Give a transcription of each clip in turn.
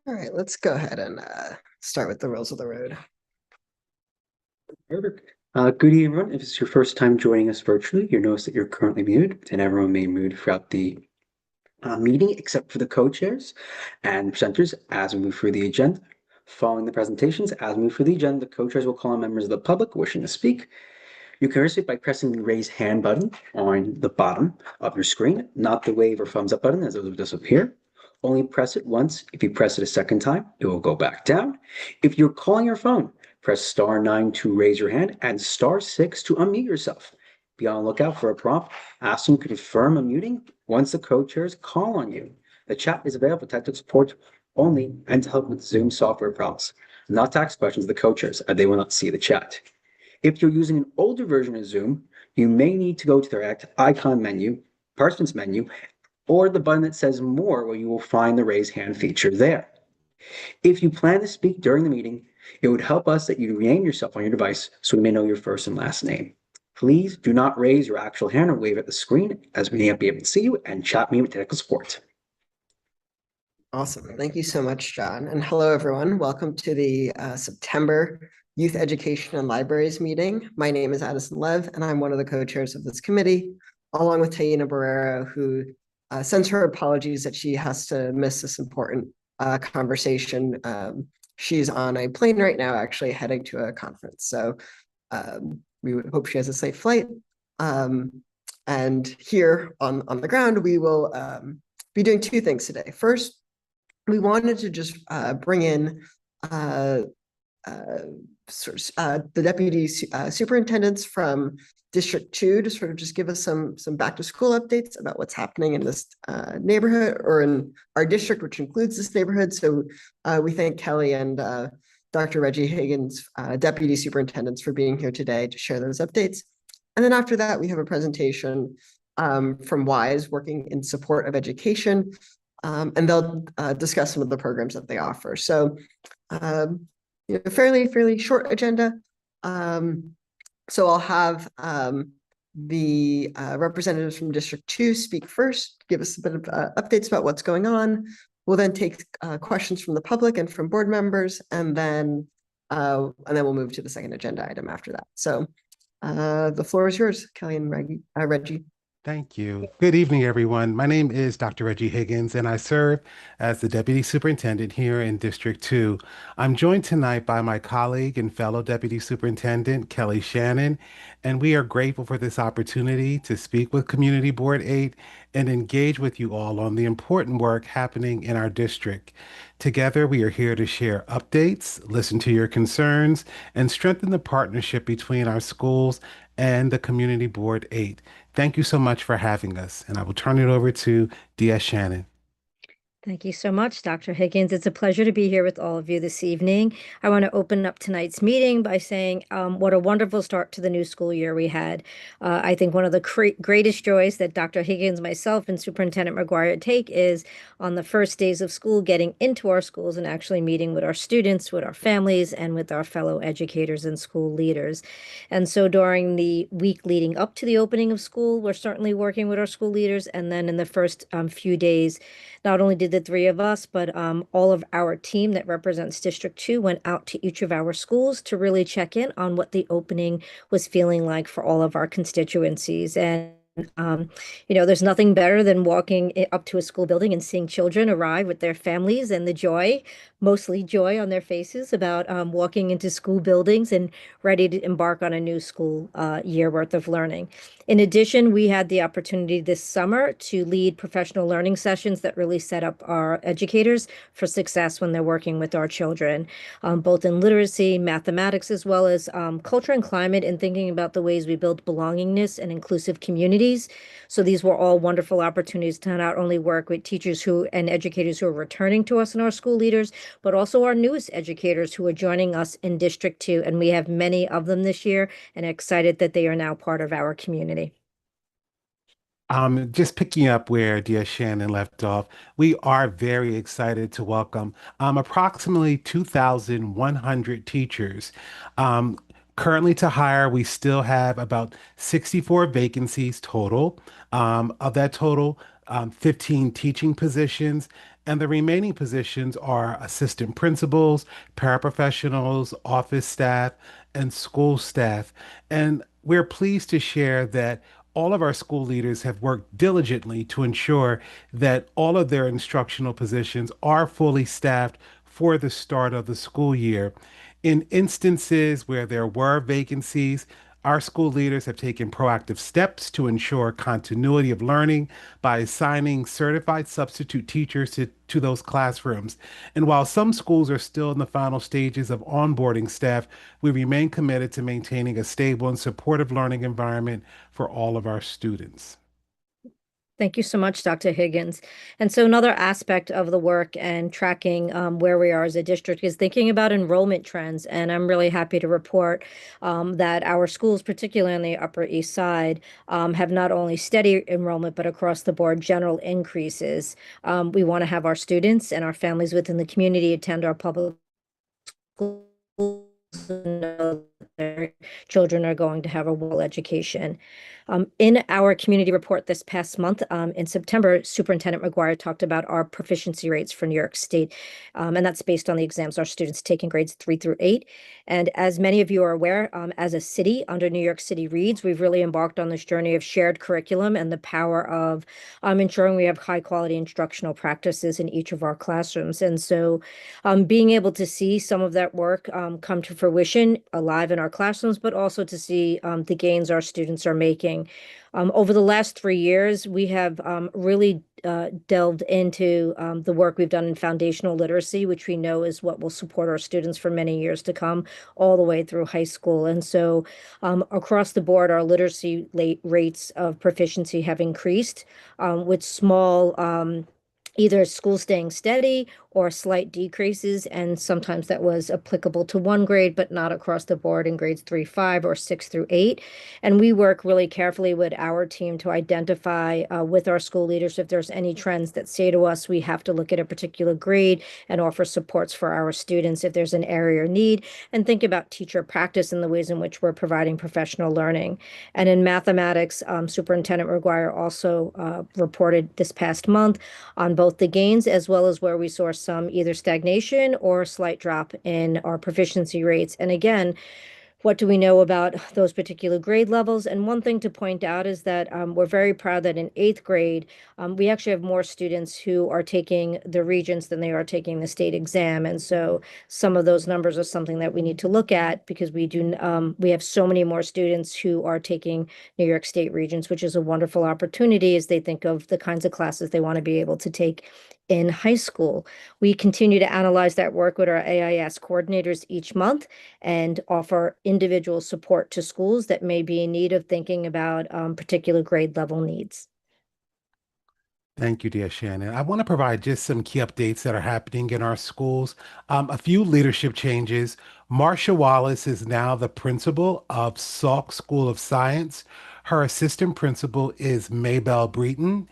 All right, let's go ahead and start with the rules of the road. Perfect. Good evening, everyone. If it's your first time joining us virtually, you'll notice that you're currently muted, and everyone may mute throughout the meeting except for the co-chairs and presenters as we move through the agenda. Following the presentations, as we move through the agenda, the co-chairs will call on members of the public wishing to speak. You can participate by pressing the raise hand button on the bottom of your screen, not the wave or thumbs up button as those will disappear. Only press it once. If you press it a second time, it will go back down. If you're calling your phone, press *9 to raise your hand and *6 to unmute yourself. Be on the lookout for a prompt asking to confirm unmuting once the co-chairs call on you. The chat is available for technical support only and to help with Zoom software problems. Not to ask questions of the co-chairs, as they will not see the chat. If you're using an older version of Zoom, you may need to go to their icon menu, participants menu, or the button that says more where you will find the raise hand feature there. If you plan to speak during the meeting, it would help us that you rename yourself on your device so we may know your first and last name. Please do not raise your actual hand or wave at the screen as we may not be able to see you, and chat me with technical support. Awesome. Thank you so much, John. And hello, everyone. Welcome to the September Youth Education and Libraries meeting. My name is Addison Lev, and I'm one of the co-chairs of this committee, along with Taina Barrero, who sends her apologies that she has to miss this important conversation. She's on a plane right now, actually heading to a conference. So we hope she has a safe flight. And here on the ground, we will be doing two things today. First, we wanted to just bring in the deputy superintendents from District 2 to sort of just give us some back to school updates about what's happening in this neighborhood or in our district, which includes this neighborhood. So we thank Kelly and Dr. Reggie Higgins, deputy superintendents, for being here today to share those updates. And then after that, we have a presentation from WISE, working in support of education, and they'll discuss some of the programs that they offer. So, fairly short agenda. So I'll have the representatives from District 2 speak first, give us a bit of updates about what's going on. We'll then take questions from the public and from board members, and then we'll move to the second agenda item after that. So the floor is yours, Kelly and Reggie. Thank you. Good evening, everyone. My name is Dr. Reggie Higgins, and I serve as the Deputy Superintendent here in District 2. I'm joined tonight by my colleague and fellow Deputy Superintendent, Kelly Shannon, and we are grateful for this opportunity to speak with Community Board 8 and engage with you all on the important work happening in our district. Together, we are here to share updates, listen to your concerns, and strengthen the partnership between our schools and the Community Board 8. Thank you so much for having us, and I will turn it over to DS Shannon. Thank you so much, Dr. Higgins. It's a pleasure to be here with all of you this evening. I want to open up tonight's meeting by saying what a wonderful start to the new school year we had. I think one of the greatest joys that Dr. Higgins, myself, and Superintendent McGuire take is on the first days of school, getting into our schools and actually meeting with our students, with our families, and with our fellow educators and school leaders. And so during the week leading up to the opening of school, we're certainly working with our school leaders. And then in the first few days, not only did the three of us, but all of our team that represents District 2 went out to each of our schools to really check in on what the opening was feeling like for all of our constituencies. And there's nothing better than walking up to a school building and seeing children arrive with their families and the joy, mostly joy on their faces about walking into school buildings and ready to embark on a new school year worth of learning. In addition, we had the opportunity this summer to lead professional learning sessions that really set up our educators for success when they're working with our children, both in literacy, mathematics, as well as culture and climate, and thinking about the ways we build belongingness and inclusive communities. So these were all wonderful opportunities to not only work with teachers and educators who are returning to us and our school leaders, but also our newest educators who are joining us in District 2. And we have many of them this year and excited that they are now part of our community. Just picking up where DS Shannon left off, we are very excited to welcome approximately 2,100 teachers. Currently to hire, we still have about 64 vacancies total. Of that total, 15 teaching positions, and the remaining positions are assistant principals, paraprofessionals, office staff, and school staff. And we're pleased to share that all of our school leaders have worked diligently to ensure that all of their instructional positions are fully staffed for the start of the school year. In instances where there were vacancies, our school leaders have taken proactive steps to ensure continuity of learning by assigning certified substitute teachers to those classrooms. And while some schools are still in the final stages of onboarding staff, we remain committed to maintaining a stable and supportive learning environment for all of our students. Thank you so much, Dr. Higgins. And so another aspect of the work and tracking where we are as a district is thinking about enrollment trends. And I'm really happy to report that our schools, particularly on the Upper East Side, have not only steady enrollment, but across the board general increases. We want to have our students and our families within the community attend our public schools and know that their children are going to have a well education. In our community report this past month, in September, Superintendent McGuire talked about our proficiency rates for New York State, and that's based on the exams our students take in grades 3 through 8. And as many of you are aware, as a city under New York City Reads, we've really embarked on this journey of shared curriculum and the power of ensuring we have high quality instructional practices in each of our classrooms. And so being able to see some of that work come to fruition alive in our classrooms, but also to see the gains our students are making. Over the last 3 years, we have really delved into the work we've done in foundational literacy, which we know is what will support our students for many years to come, all the way through high school. And so across the board, our literacy rates of proficiency have increased with small either school staying steady or slight decreases. And sometimes that was applicable to one grade, but not across the board in grades 3, 5, or 6 through 8. And we work really carefully with our team to identify with our school leaders if there's any trends that say to us we have to look at a particular grade and offer supports for our students if there's an area or need, and think about teacher practice and the ways in which we're providing professional learning. And in mathematics, Superintendent McGuire also reported this past month on both the gains as well as where we saw some either stagnation or a slight drop in our proficiency rates. And again, what do we know about those particular grade levels? And one thing to point out is that we're very proud that in 8th grade, we actually have more students who are taking the Regents than they are taking the state exam. And so some of those numbers are something that we need to look at because we have so many more students who are taking New York State Regents, which is a wonderful opportunity as they think of the kinds of classes they want to be able to take in high school. We continue to analyze that work with our AIS coordinators each month and offer individual support to schools that may be in need of thinking about particular grade level needs. Thank you, dear Shannon. I want to provide just some key updates that are happening in our schools. A few leadership changes. Marsha Wallace is now the principal of Salk School of Science. Her assistant principal is Maybelle Breton.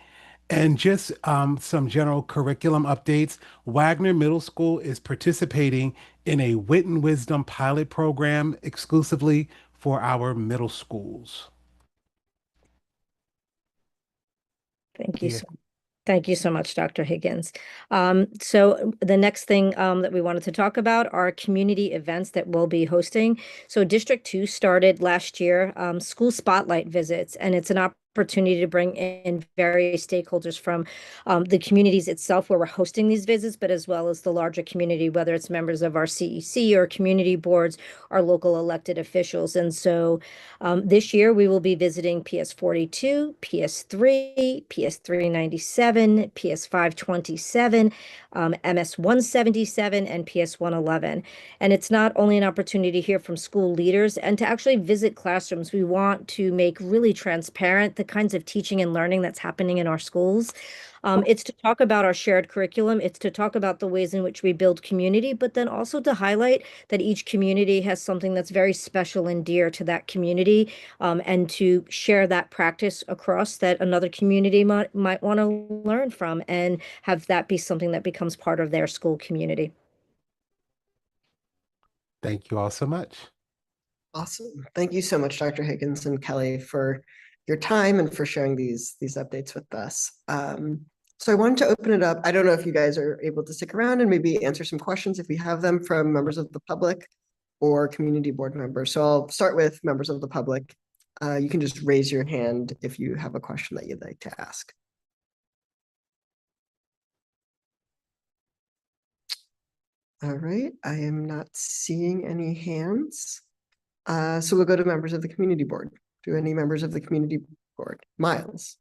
And just some general curriculum updates. Wagner Middle School is participating in a Wit and Wisdom pilot program exclusively for our middle schools. Thank you Yeah. so Thank you so much, Dr. Higgins. So the next thing that we wanted to talk about are community events that we'll be hosting. So District 2 started last year, school spotlight visits, and it's an opportunity to bring in various stakeholders from the communities itself where we're hosting these visits, but as well as the larger community, whether it's members of our CEC or community boards, our local elected officials. And so this year we will be visiting PS 42, PS 3, PS 397, PS 527, MS 177, and PS 111. And it's not only an opportunity to hear from school leaders and to actually visit classrooms. We want to make really transparent the kinds of teaching and learning that's happening in our schools. It's to talk about our shared curriculum. It's to talk about the ways in which we build community, but then also to highlight that each community has something that's very special and dear to that community, and to share that practice across that another community might want to learn from and have that be something that becomes part of their school community. Thank you all so much. Awesome. Thank you so much, Dr. Higgins and Kelly, for your time and for sharing these updates with us. So I wanted to open it up. I don't know if you guys are able to stick around and maybe answer some questions if we have them from members of the public or community board members. So I'll start with members of the public. You can just raise your hand if you have a question that you'd like to ask. All right, I am not seeing any hands. So we'll go to members of the community board. Do any members of the community board? Miles.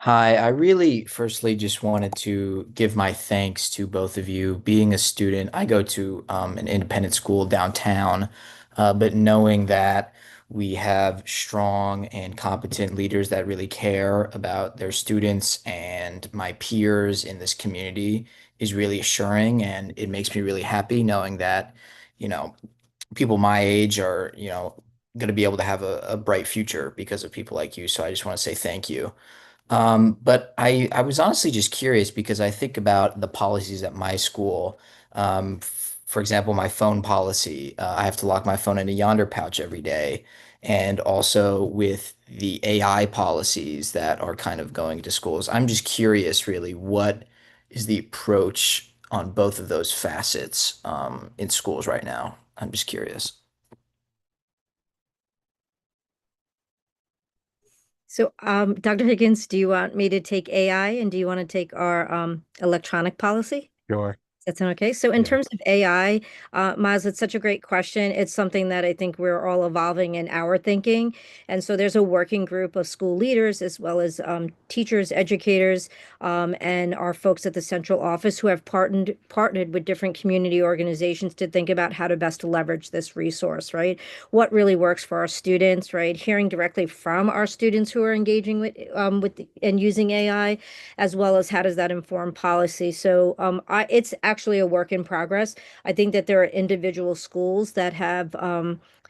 Hi, I really firstly just wanted to give my thanks to both of you. Being a student, I go to an independent school downtown, but knowing that we have strong and competent leaders that really care about their students and my peers in this community is really assuring, and it makes me really happy knowing that, you know, people my age are, going to be able to have a bright future because of people like you. So I just want to say thank you. But I was honestly just curious because I think about the policies at my school. For example, my phone policy, I have to lock my phone in a Yonder pouch every day. And also with the AI policies that are kind of going to schools. I'm just curious, really, what is the approach on both of those facets in schools right now? I'm just curious. So, Dr. Higgins, do you want me to take AI and do you want to take our electronic policy? Sure. That's okay. So in Yeah. terms of AI, Maz, it's such a great question. It's something that I think we're all evolving in our thinking. And so there's a working group of school leaders as well as teachers, educators, and our folks at the central office who have partnered with different community organizations to think about how to best leverage this resource, right? What really works for our students, right? Hearing directly from our students who are engaging with and using AI, as well as how does that inform policy. So it's actually a work in progress. I think that there are individual schools that have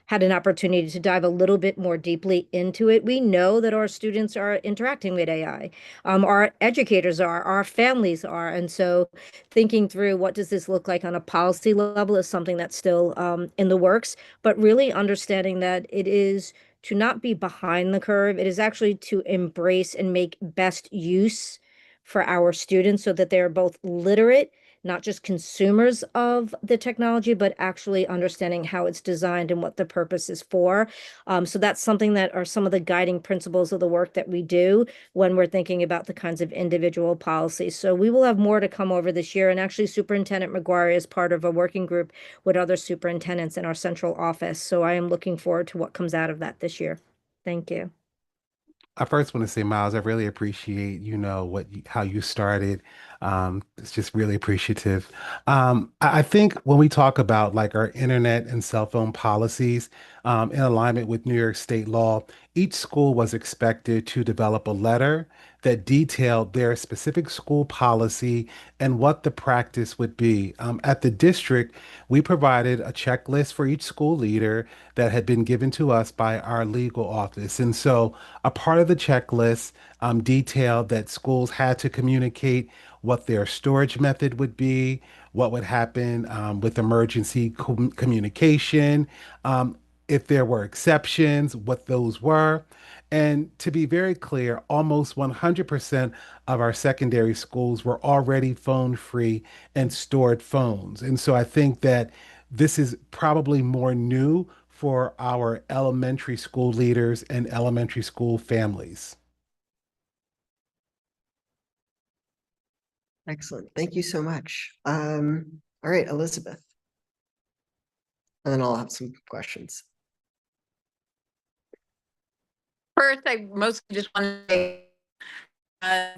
had an opportunity to dive a little bit more deeply into it. We know that our students are interacting with AI. Our educators are, our families are. And so thinking through what does this look like on a policy level is something that's still in the works, but really understanding that it is to not be behind the curve. It is actually to embrace and make best use for our students so that they're both literate, not just consumers of the technology, but actually understanding how it's designed and what the purpose is for. So that's something that are some of the guiding principles of the work that we do when we're thinking about the kinds of individual policies. So we will have more to come over this year. And actually, Superintendent McGuire is part of a working group with other superintendents in our central office. So I am looking forward to what comes out of that this year. Thank you. I first want to say, Miles, I really appreciate, how you started. It's just really appreciative. I think when we talk about like our internet and cell phone policies, in alignment with New York state law, each school was expected to develop a letter that detailed their specific school policy and what the practice would be. At the district, we provided a checklist for each school leader that had been given to us by our legal office. And so a part of the checklist detailed that schools had to communicate what their storage method would be, what would happen with emergency communication, if there were exceptions, what those were. And to be very clear, almost 100% of our secondary schools were already phone free and stored phones. And so I think that this is probably more new for our elementary school leaders and elementary school families. Excellent. Thank you so much. All right, Elizabeth. And then I'll have some questions. First, I mostly just want to say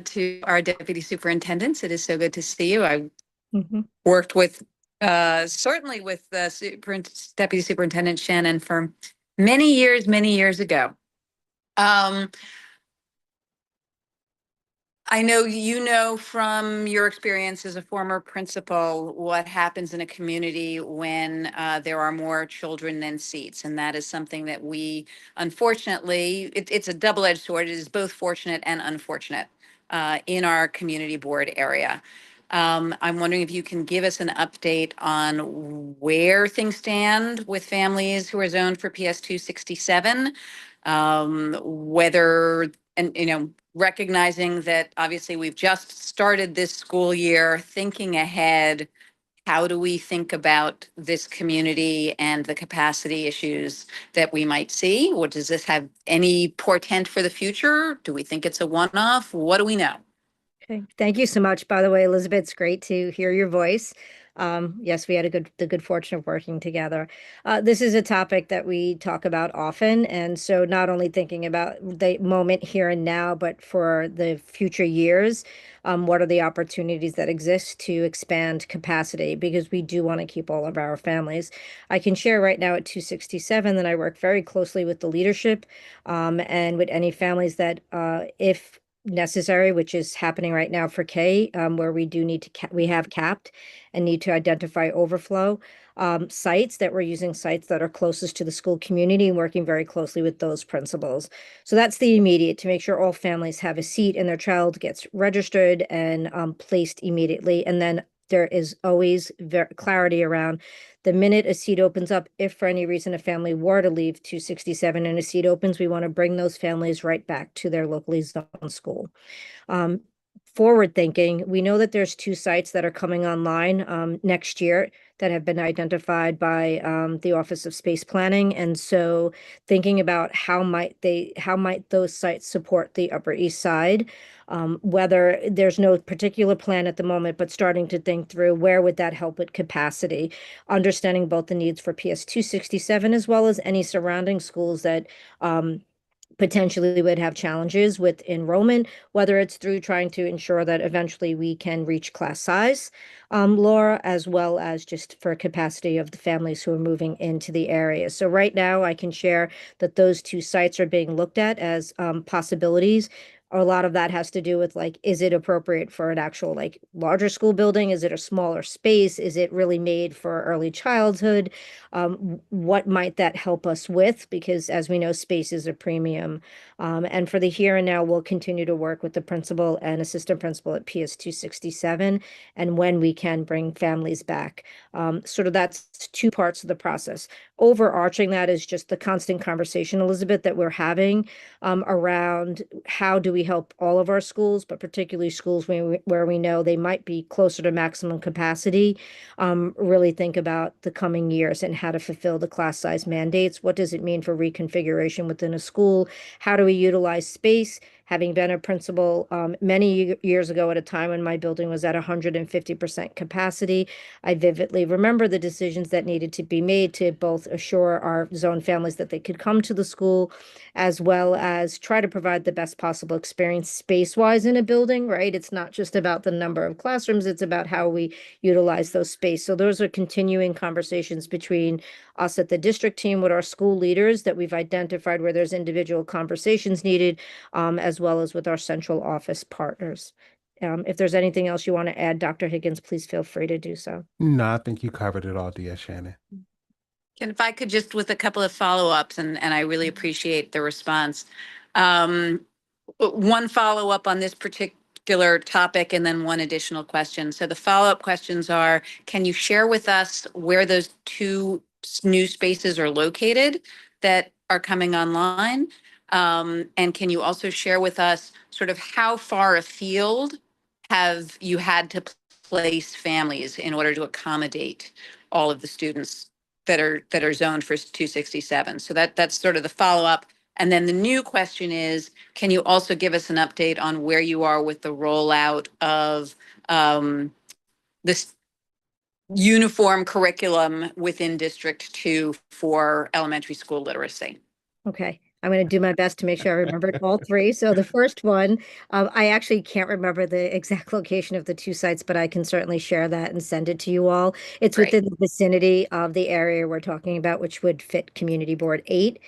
to our deputy superintendents, it is so good to see you. I worked with certainly with the deputy superintendent Shannon for many years ago. I know you know from your experience as a former principal what happens in a community when there are more children than seats. And that is something that we, unfortunately, it's a double-edged sword. It is both fortunate and unfortunate in our community board area. I'm wondering if you can give us an update on where things stand with families who are zoned for PS 267, whether, and recognizing that obviously we've just started this school year, thinking ahead, how do we think about this community and the capacity issues that we might see? Or does this have any portent for the future? Do we think it's a one-off? What do we know? Okay, thank you so much. By the way, Elizabeth, it's great to hear your voice. Yes, we had the good fortune of working together. This is a topic that we talk about often, and so not only thinking about the moment here and now, but for the future years, what are the opportunities that exist to expand capacity? Because we do want to keep all of our families. I can share right now at 267 that I work very closely with the leadership, and with any families that, if necessary, which is happening right now for K, where we do need to, we have capped and need to identify overflow sites, that we're using sites that are closest to the school community and working very closely with those principals. So that's the immediate, to make sure all families have a seat and their child gets registered and placed immediately. And then there is always clarity around the minute a seat opens up. If for any reason a family were to leave 267 and a seat opens, we want to bring those families right back to their locally zoned school. Forward thinking, we know that there's 2 sites that are coming online next year that have been identified by the Office of Space Planning. And so thinking about how might those sites support the Upper East Side, whether there's no particular plan at the moment, but starting to think through where would that help with capacity, understanding both the needs for PS 267 as well as any surrounding schools that potentially would have challenges with enrollment, whether it's through trying to ensure that eventually we can reach class size, Laura, as well as just for capacity of the families who are moving into the area. So right now I can share that those 2 sites are being looked at as possibilities. A lot of that has to do with, like, is it appropriate for an actual, like, larger school building? Is it a smaller space? Is it really made for early childhood? What might that help us with? Because as we know, space is a premium. And for the here and now, we'll continue to work with the principal and assistant principal at PS 267, and when we can bring families back. Sort of that's 2 parts of the process. Overarching that is just the constant conversation, Elizabeth, that we're having around how do we help all of our schools, but particularly schools where we know they might be closer to maximum capacity, really think about the coming years and how to fulfill the class size mandates. What does it mean for reconfiguration within a school? How do we utilize space? Having been a principal many years ago at a time when my building was at 150% capacity, I vividly remember the decisions that needed to be made to both assure our zone families that they could come to the school, as well as try to provide the best possible experience space-wise in a building, right? It's not just about the number of classrooms, it's about how we utilize those space. So those are continuing conversations between us at the district team with our school leaders that we've identified where there's individual conversations needed, as well as with our central office partners. If there's anything else you want to add, Dr. Higgins, please feel free to do so. No, I think you covered it all, dear Shannon. And if I could just with a couple of follow-ups, and I really appreciate the response. One follow-up on this particular topic and then one additional question. So the follow-up questions are, can you share with us where those 2 new spaces are located that are coming online? And can you also share with us sort of how far afield have you had to place families in order to accommodate all of the students that are zoned for 267? So that's sort of the follow-up. And then the new question is, can you also give us an update on where you are with the rollout of this uniform curriculum within District 2 for elementary school literacy? Okay, I'm going to do my best to make sure I remembered all 3. So the first one, I actually can't remember the exact location of the 2 sites, but I can certainly share that and send it to you all. It's Great. within the vicinity of the area we're talking about, which would fit Community Board 8.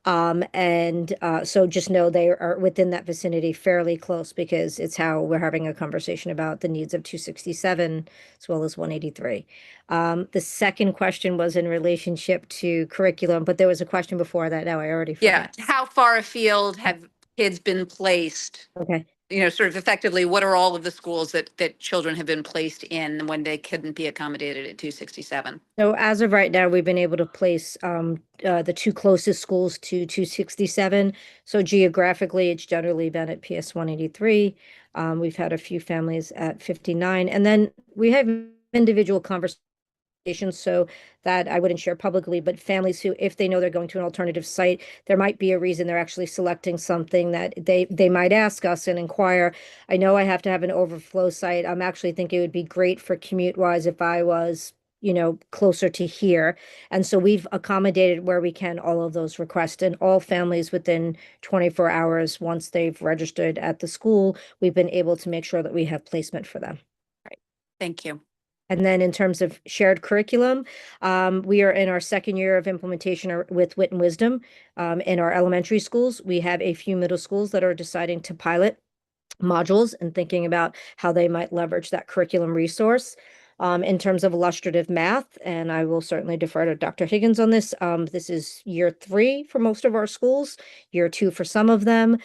So just know they are within that vicinity, fairly close, because it's how we're having a conversation about the needs of 267 as well as 183. The second question was in relationship to curriculum, but there was a question before that. Now I already Yeah, forgot. how far afield have kids been placed? Okay. sort of effectively, what are all of the schools that children have been placed in when they couldn't be accommodated at 267? So as of right now, we've been able to place the two closest schools to 267. So geographically, it's generally been at PS 183. We've had a few families at 59. And then we have individual conversations, so that I wouldn't share publicly, but families who, if they know they're going to an alternative site, there might be a reason they're actually selecting something that they might ask us and inquire. I know I have to have an overflow site. I'm actually thinking it would be great for commute wise if I was, closer to here. And so we've accommodated where we can all of those requests, and all families within 24 hours, once they've registered at the school, we've been able to make sure that we have placement for them. Right. Thank you. And then in terms of shared curriculum, we are in our second year of implementation with Wit and Wisdom in our elementary schools. We have a few middle schools that are deciding to pilot modules and thinking about how they might leverage that curriculum resource. In terms of illustrative math, and I will certainly defer to Dr. Higgins on this. This is year 3 for most of our schools, year 2 for some of them.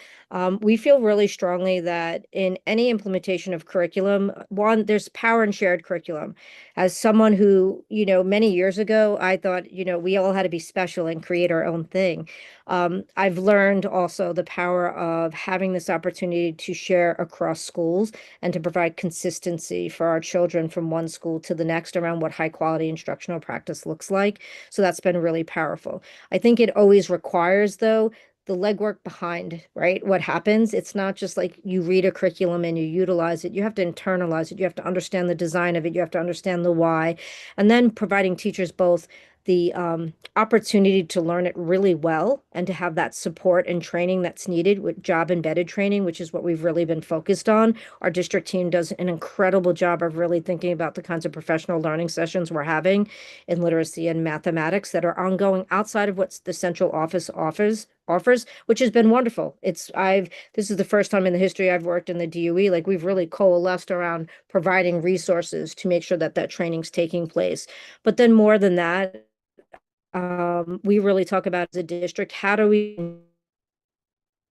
We feel really strongly that in any implementation of curriculum, one, there's power in shared curriculum. As someone who, many years ago, I thought, we all had to be special and create our own thing. I've learned also the power of having this opportunity to share across schools and to provide consistency for our children from one school to the next around what high quality instructional practice looks like. So that's been really powerful. I think it always requires, though, the legwork behind, right? What happens? It's not just like you read a curriculum and you utilize it. You have to internalize it. You have to understand the design of it. You have to understand the why. And then providing teachers both the opportunity to learn it really well and to have that support and training that's needed with job embedded training, which is what we've really been focused on. Our district team does an incredible job of really thinking about the kinds of professional learning sessions we're having in literacy and mathematics that are ongoing outside of what the central office offers, which has been wonderful. This is the first time in the history I've worked in the DOE, like we've really coalesced around providing resources to make sure that training's taking place. But then more than that, we really talk about as a district, how do we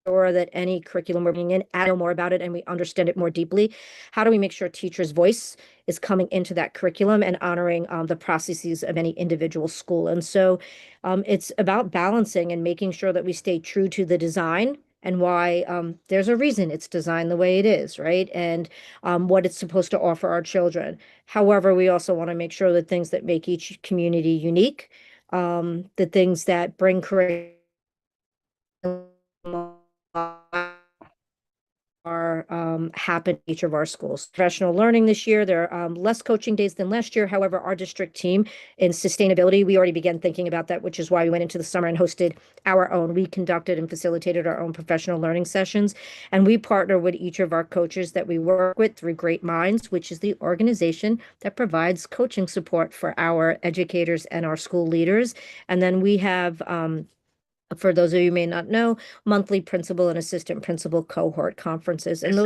ensure that any curriculum we're bringing in, I know more about it and we understand it more deeply? How do we make sure teachers' voice is coming into that curriculum and honoring the processes of any individual school? And so it's about balancing and making sure that we stay true to the design and why there's a reason it's designed the way it is, right? And what it's supposed to offer our children. However, we also want to make sure that things that make each community unique, the things that bring curriculum are happen in each of our schools. Professional learning this year, there are less coaching days than last year. However, our district team in sustainability, we already began thinking about that, which is why we went into the summer and hosted our own. We conducted and facilitated our own professional learning sessions, and we partner with each of our coaches that we work with through Great Minds, which is the organization that provides coaching support for our educators and our school leaders. And then we have for those of you who may not know, monthly principal and assistant principal cohort conferences. And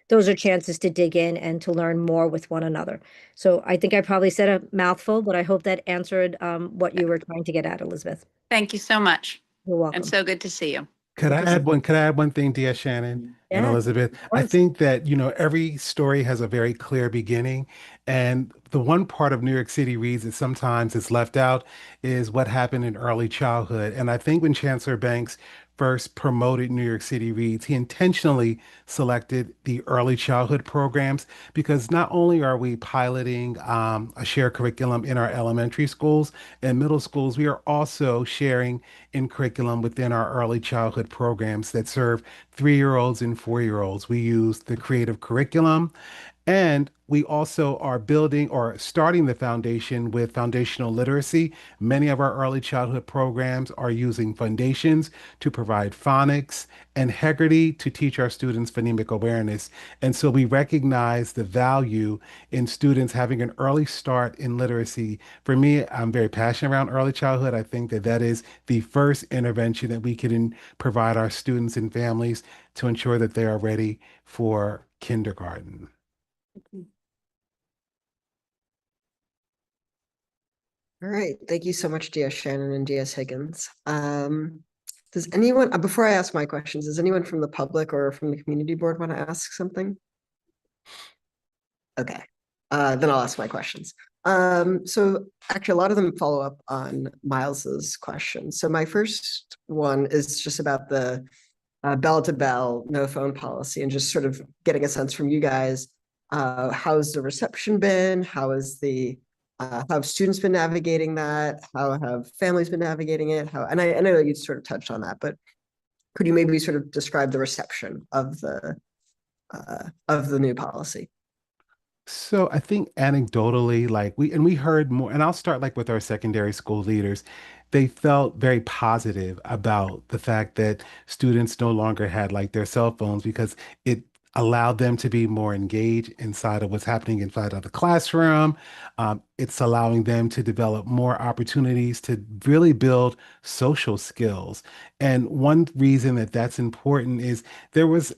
those are chances to dig in and to learn more with one another. So I think I probably said a mouthful, but I hope that answered what you were trying to get at, Elizabeth. Thank you so much. You're welcome. And so good to see you. Could I add one thing, Dia Shannon and Yeah, Elizabeth? I think that, every story has a very clear beginning. And the one part of New York City Reads that sometimes is left out is what happened in early childhood. And I think when Chancellor Banks first promoted New York City Reads, he intentionally selected the early childhood programs because not only are we piloting a shared curriculum in our elementary schools and middle schools, we are also sharing in curriculum within our early childhood programs that serve 3-year-olds and 4-year-olds. We use the creative curriculum. And we also are building or starting the foundation with foundational literacy. Many of our early childhood programs are using foundations to provide phonics and Heggerty to teach our students phonemic awareness. And so we recognize the value in students having an early start in literacy. For me, I'm very passionate around early childhood. I think that that is the first intervention that we can provide our students and families to ensure that they are ready for kindergarten. All right. Thank you so much, DS Shannon and DS Higgins. Does anyone, before I ask my questions, does anyone from the public or from the community board want to ask something? Okay, then I'll ask my questions. So actually a lot of them follow up on Miles's question. So my first one is just about the bell to bell, no phone policy, and just sort of getting a sense from you guys. How's the reception been? How have students been navigating that? How have families been navigating it? And I know you sort of touched on that, but could you maybe sort of describe the reception of the new policy? So I think anecdotally, like we heard more, and I'll start like with our secondary school leaders. They felt very positive about the fact that students no longer had like their cell phones because it allowed them to be more engaged inside of what's happening inside of the classroom. It's allowing them to develop more opportunities to really build social skills. And one reason that that's important is there was,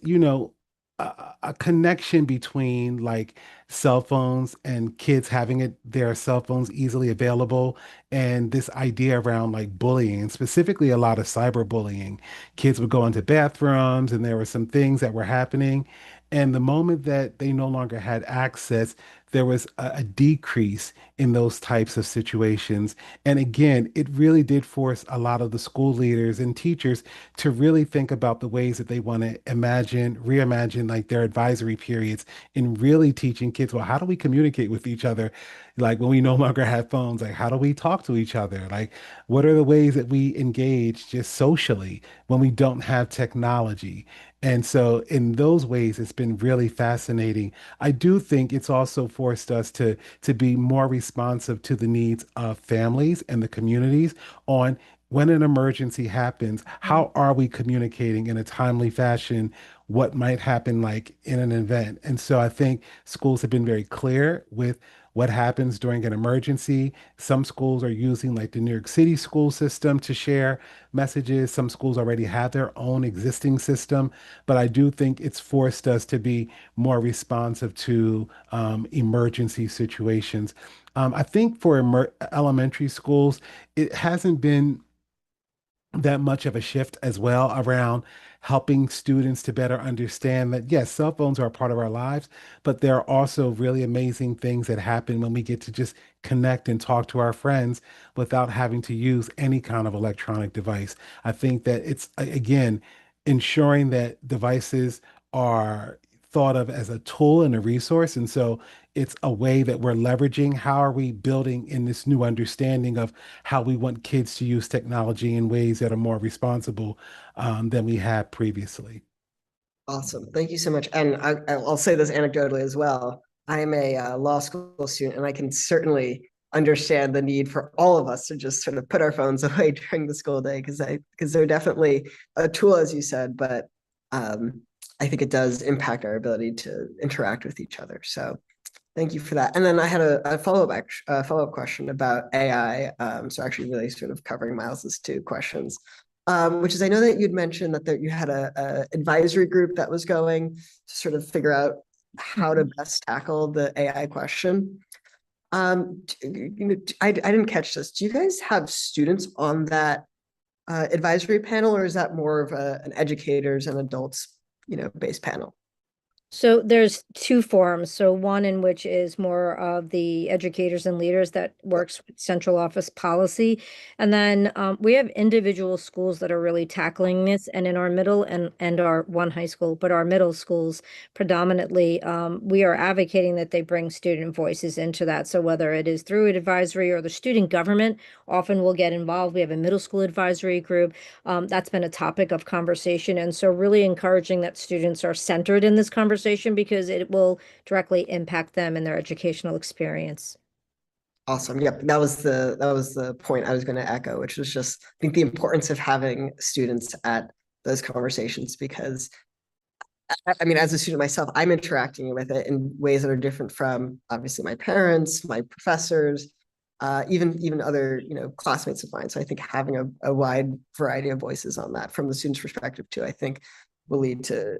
a connection between like cell phones and kids having their cell phones easily available, and this idea around like bullying, and specifically a lot of cyberbullying. Kids would go into bathrooms and there were some things that were happening. And the moment that they no longer had access, there was a decrease in those types of situations. And again, it really did force a lot of the school leaders and teachers to really think about the ways that they want to reimagine like their advisory periods in really teaching kids, well, how do we communicate with each other? Like when we no longer have phones, like how do we talk to each other? Like what are the ways that we engage just socially when we don't have technology? And so in those ways, it's been really fascinating. I do think it's also forced us to be more responsive to the needs of families and the communities on when an emergency happens, how are we communicating in a timely fashion what might happen like in an event? And so I think schools have been very clear with what happens during an emergency. Some schools are using like the New York City school system to share messages. Some schools already have their own existing system, but I do think it's forced us to be more responsive to emergency situations. I think for elementary schools, it hasn't been that much of a shift as well around helping students to better understand that yes, cell phones are a part of our lives, but there are also really amazing things that happen when we get to just connect and talk to our friends without having to use any kind of electronic device. I think that it's again ensuring that devices are thought of as a tool and a resource. And so it's a way that we're leveraging. How are we building in this new understanding of how we want kids to use technology in ways that are more responsible than we had previously? Awesome. Thank you so much. And I'll say this anecdotally as well. I am a law school student, and I can certainly understand the need for all of us to just sort of put our phones away during the school day because they're definitely a tool, as you said, but I think it does impact our ability to interact with each other. So thank you for that. And then I had a follow-up question about AI. So actually really sort of covering Miles's two questions. Which is I know that you'd mentioned that you had a advisory group that was going to sort of figure out how to best tackle the AI question. I didn't catch this. Do you guys have students on that advisory panel, or is that more of an educators and adults, based panel? So there's two forums. So one in which is more of the educators and leaders that works with central office policy. And then we have individual schools that are really tackling this. And in our middle and our one high school, but our middle schools predominantly, we are advocating that they bring student voices into that. So whether it is through an advisory or the student government, often will get involved. We have a middle school advisory group. That's been a topic of conversation. And so really encouraging that students are centered in this conversation because it will directly impact them and their educational experience. Awesome. Yep. That was the point I was going to echo, which was just, I think the importance of having students at those conversations, because I mean, as a student myself, I'm interacting with it in ways that are different from obviously my parents, my professors, even other, classmates of mine. So I think having a wide variety of voices on that from the student's perspective too, I think will lead to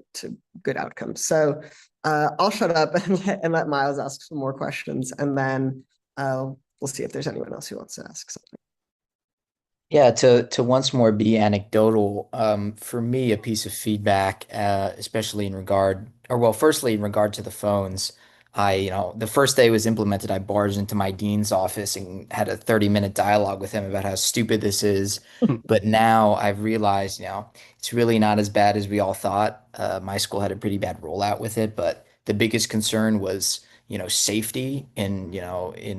good outcomes. So I'll shut up and let Miles ask some more questions, and then we'll see if there's anyone else who wants to ask something. Yeah, to once more be anecdotal, for me, a piece of feedback, especially in regard, or well, firstly in regard to the phones, the first day it was implemented, I barged into my dean's office and had a 30-minute dialogue with him about how stupid this is. But now I've realized, it's really not as bad as we all thought. My school had a pretty bad rollout with it, but the biggest concern was, safety in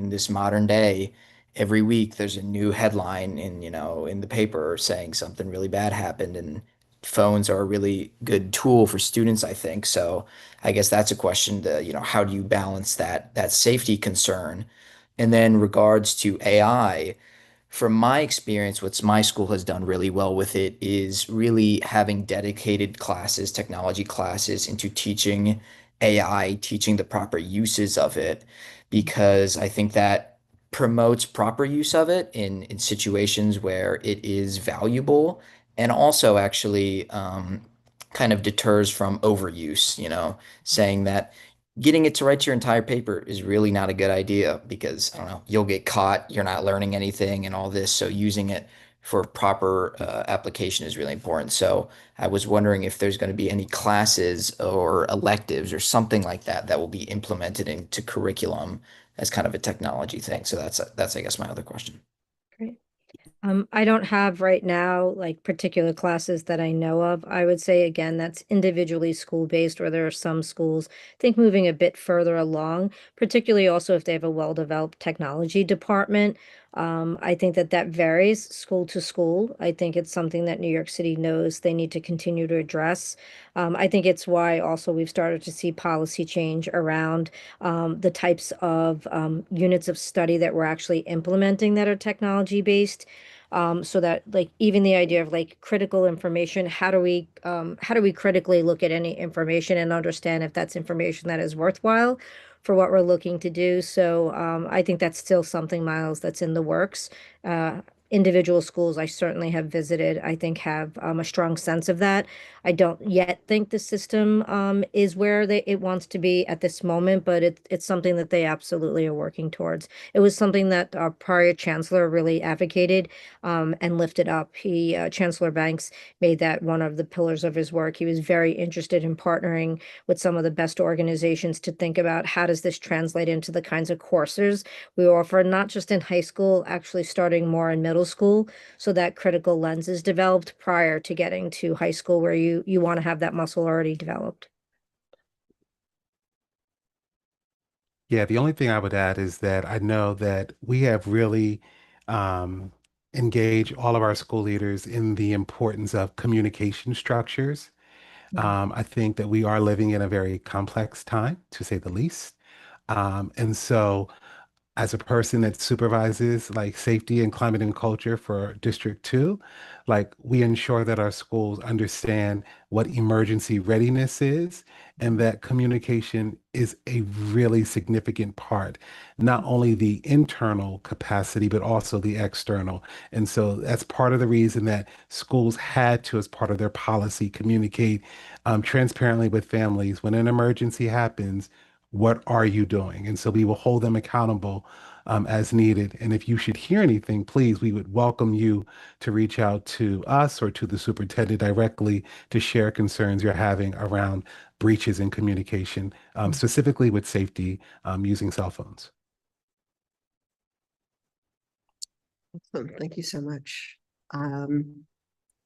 this modern day. Every week there's a new headline in the paper saying something really bad happened, and phones are a really good tool for students, I think. So I guess that's a question to, how do you balance that safety concern? And then regards to AI, from my experience, what my school has done really well with it is really having dedicated classes, technology classes into teaching AI, teaching the proper uses of it, because I think that promotes proper use of it in situations where it is valuable, and also actually kind of deters from overuse, saying that getting it to write your entire paper is really not a good idea because I don't know, you'll get caught, you're not learning anything and all this. So using it for proper application is really important. So I was wondering if there's going to be any classes or electives or something like that that will be implemented into curriculum as kind of a technology thing. So that's I guess my other question. Great. I don't have right now like particular classes that I know of. I would say again, that's individually school-based, where there are some schools, I think moving a bit further along, particularly also if they have a well-developed technology department. I think that varies school to school. I think it's something that New York City knows they need to continue to address. I think it's why also we've started to see policy change around the types of units of study that we're actually implementing that are technology based. So that like even the idea of like critical information, how do we critically look at any information and understand if that's information that is worthwhile for what we're looking to do. So I think that's still something, Miles, that's in the works. Individual schools I certainly have visited, I think have a strong sense of that. I don't yet think the system is where it wants to be at this moment, but it's something that they absolutely are working towards. It was something that our prior chancellor really advocated and lifted up. Chancellor Banks made that one of the pillars of his work. He was very interested in partnering with some of the best organizations to think about how does this translate into the kinds of courses we offer, not just in high school, actually starting more in middle school, so that critical lens is developed prior to getting to high school, where you want to have that muscle already developed. Yeah, the only thing I would add is that I know that we have really um, engaged all of our school leaders in the importance of communication structures. I think that we are living in a very complex time, to say the least. And so as a person that supervises like safety and climate and culture for District 2, like we ensure that our schools understand what emergency readiness is and that communication is a really significant part, not only the internal capacity, but also the external. And so that's part of the reason that schools had to, as part of their policy, communicate transparently with families when an emergency happens. What are you doing? And so we will hold them accountable as needed. And if you should hear anything, please, we would welcome you to reach out to us or to the superintendent directly to share concerns you're having around breaches in communication, specifically with safety using cell phones. Awesome. Thank you so much.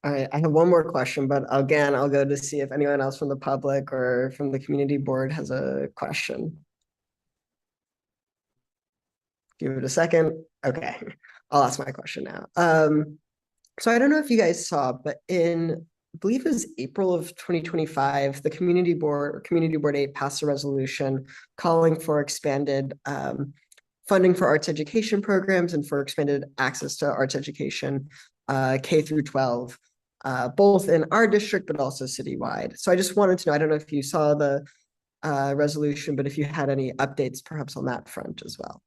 All right, I have one more question, but again, I'll go to see if anyone else from the public or from the community board has a question. Give it a second. Okay, I'll ask my question now. So I don't know if you guys saw, but I believe it was April of 2025, the Community Board 8 passed a resolution calling for expanded funding for arts education programs and for expanded access to arts education, K through 12, both in our district, but also citywide. So I just wanted to know, I don't know if you saw the resolution, but if you had any updates perhaps on that front as well.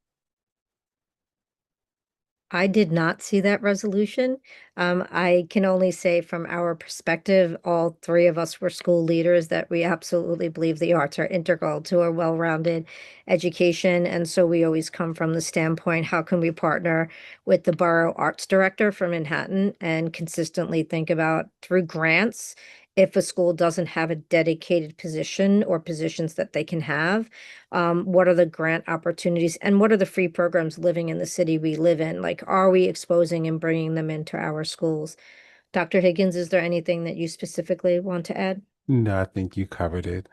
I did not see that resolution. I can only say from our perspective, all three of us were school leaders, that we absolutely believe the arts are integral to a well-rounded education. And so we always come from the standpoint, how can we partner with the borough arts director for Manhattan and consistently think about through grants, if a school doesn't have a dedicated position or positions that they can have, what are the grant opportunities and what are the free programs living in the city we live in? Like, are we exposing and bringing them into our schools? Dr. Higgins, is there anything that you specifically want to add? No, I think you covered it.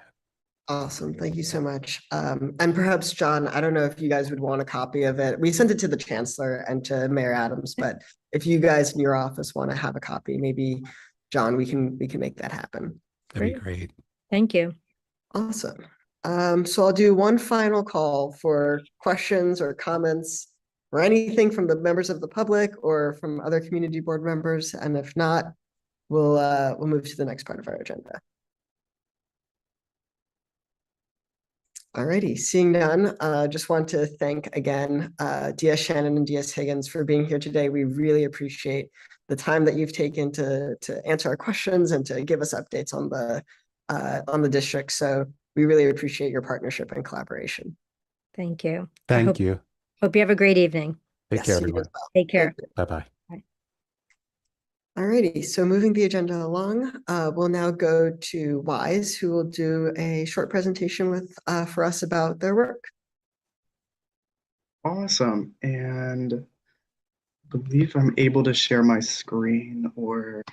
Awesome. Thank you so much. And perhaps, John, I don't know if you guys would want a copy of it. We sent it to the chancellor and to Mayor Adams, but if you guys in your office want to have a copy, maybe, John, we can make that happen. That'd be great. Thank you. Awesome. So I'll do one final call for questions or comments or anything from the members of the public or from other community board members. And if not, we'll move to the next part of our agenda. Alrighty, seeing none, just want to thank again DS Shannon and DS Higgins for being here today. We really appreciate the time that you've taken to answer our questions and to give us updates on the district. So we really appreciate your partnership and collaboration. Thank you. Thank you. Hope you have a great evening. Take care, you as everyone. well. Take care. Bye-bye. Alrighty, so moving the agenda along, we'll now go to Wise, who will do a short presentation for us about their work. Awesome. And I believe I'm able to share my screen or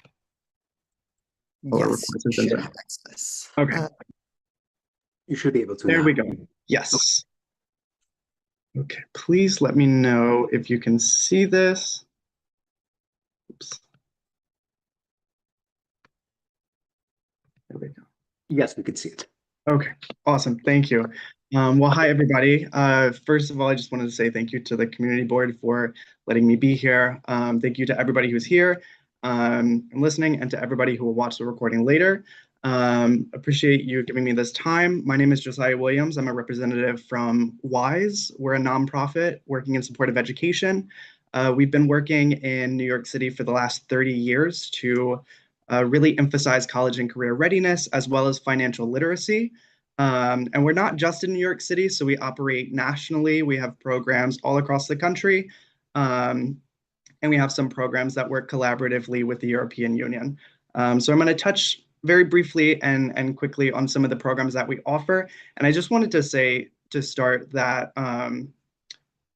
Yes, you should have access. Okay. You should be able to. There now. we go. Yes. Okay, please let me know if you can see this. Oops. There we go. Yes, we could see it. Okay, awesome. Thank you. Well, hi, everybody. First of all, I just wanted to say thank you to the community board for letting me be here. Thank you to everybody who's here and listening, and to everybody who will watch the recording later. Appreciate you giving me this time. My name is Josiah Williams. I'm a representative from WISE. We're a nonprofit working in support of education. We've been working in New York City for the last 30 years to really emphasize college and career readiness, as well as financial literacy. And we're not just in New York City, so we operate nationally. We have programs all across the country. And we have some programs that work collaboratively with the European Union. So I'm going to touch very briefly and quickly on some of the programs that we offer. And I just wanted to say to start that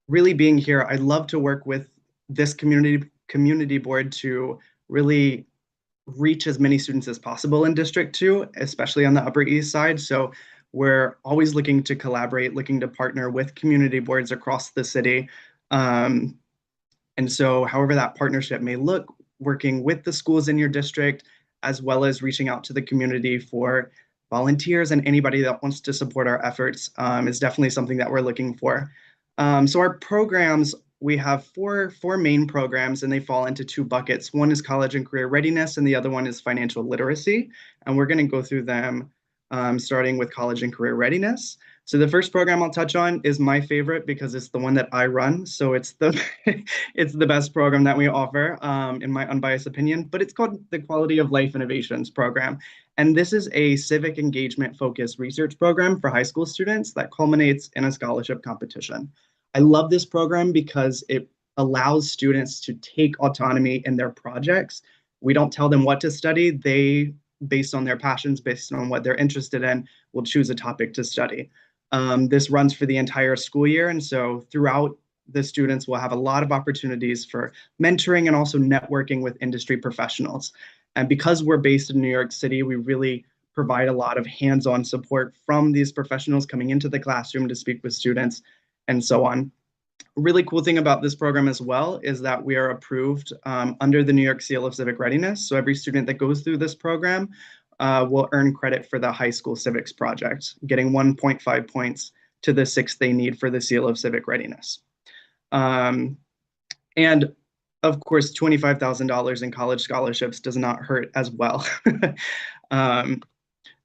really being here, I'd love to work with this community board to really reach as many students as possible in District 2, especially on the Upper East Side. So we're always looking to collaborate, looking to partner with community boards across the city. And so however that partnership may look, working with the schools in your district, as well as reaching out to the community for volunteers and anybody that wants to support our efforts is definitely something that we're looking for. So our programs, we have four main programs, and they fall into two buckets. One is college and career readiness, and the other one is financial literacy. And we're going to go through them starting with college and career readiness. So the first program I'll touch on is my favorite because it's the one that I run. So it's the it's the best program that we offer, in my unbiased opinion. But it's called the Quality of Life Innovations Program. And this is a civic engagement focused research program for high school students that culminates in a scholarship competition. I love this program because it allows students to take autonomy in their projects. We don't tell them what to study. They, based on their passions, based on what they're interested in, will choose a topic to study. This runs for the entire school year. And so throughout, the students will have a lot of opportunities for mentoring and also networking with industry professionals. And because we're based in New York City, we really provide a lot of hands-on support from these professionals coming into the classroom to speak with students and so on. A really cool thing about this program as well is that we are approved under the New York Seal of Civic Readiness. So every student that goes through this program will earn credit for the high school civics project, getting 1.5 points to the 6 they need for the Seal of Civic Readiness. And of course, $25,000 in college scholarships does not hurt as well.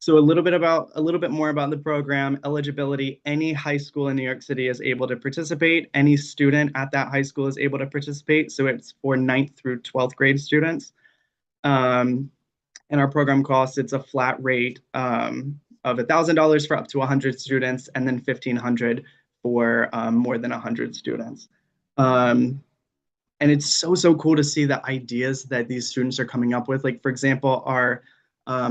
So a little bit more about the program. Eligibility: any high school in New York City is able to participate. Any student at that high school is able to participate. So it's for 9th through 12th grade students. And our program costs, it's a flat rate of $1,000 for up to 100 students, and then $1,500 for more than 100 students. And it's so cool to see the ideas that these students are coming up with. Like, for example, our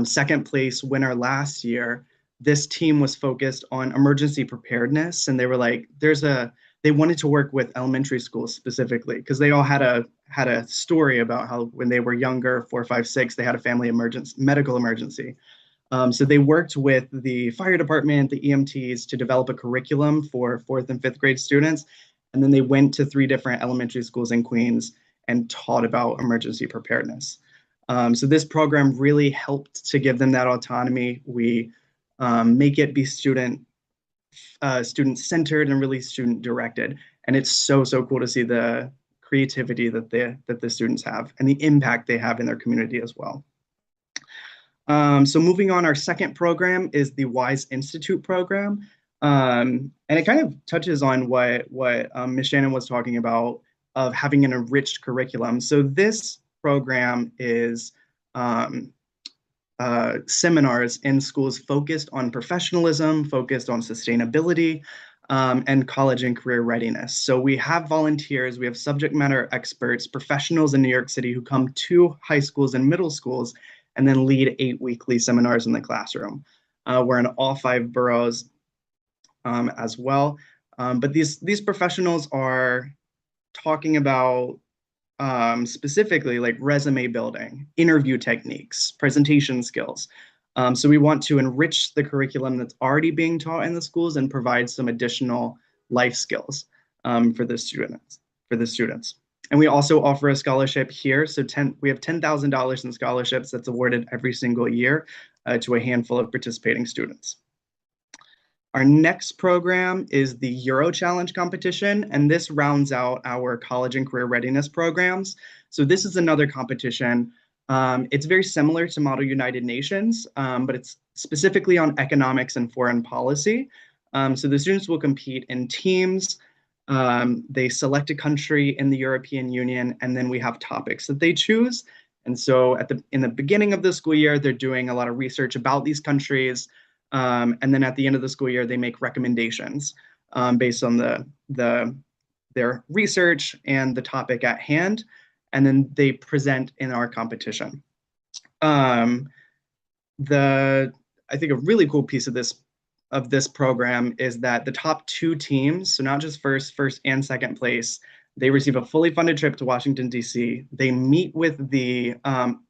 second place winner last year, this team was focused on emergency preparedness, and they were like, they wanted to work with elementary schools specifically because they all had a story about how when they were younger, 4, 5, 6, they had a family medical emergency. So they worked with the fire department, the EMTs, to develop a curriculum for 4th and 5th grade students. And then they went to 3 different elementary schools in Queens and taught about emergency preparedness. So this program really helped to give them that autonomy. We make it be student-centered and really student-directed. And it's so cool to see the creativity that the students have and the impact they have in their community as well. So moving on, our second program is the WISE Institute program. And it kind of touches on what Ms. Shannon was talking about, of having an enriched curriculum. So this program is seminars in schools focused on professionalism, focused on sustainability, and college and career readiness. So we have volunteers, we have subject matter experts, professionals in New York City who come to high schools and middle schools and then lead 8 weekly seminars in the classroom. We're in all 5 boroughs as well. But these professionals are talking about specifically like resume building, interview techniques, presentation skills. So we want to enrich the curriculum that's already being taught in the schools and provide some additional life skills for the students. And we also offer a scholarship here. So we have $10,000 in scholarships that's awarded every single year to a handful of participating students. Our next program is the Euro Challenge competition, and this rounds out our college and career readiness programs. So this is another competition. It's very similar to Model United Nations, but it's specifically on economics and foreign policy. So the students will compete in teams. They select a country in the European Union, and then we have topics that they choose. And so in the beginning of the school year, they're doing a lot of research about these countries. And then at the end of the school year, they make recommendations based on their research and the topic at hand, and then they present in our competition. I think a really cool piece of this program is that the top 2 teams, so not just first and second place, they receive a fully funded trip to Washington, D.C. They meet with the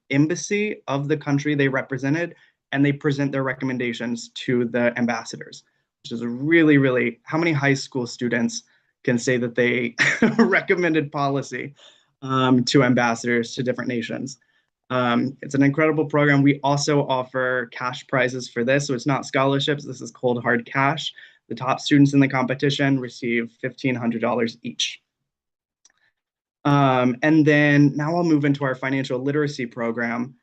embassy of the country they represented, and they present their recommendations to the ambassadors, which is really, how many high school students can say that they recommended policy to ambassadors to different nations? It's an incredible program. We also offer cash prizes for this. So it's not scholarships, this is cold hard cash. The top students in the competition receive $1,500 each. And then now I'll move into our financial literacy program.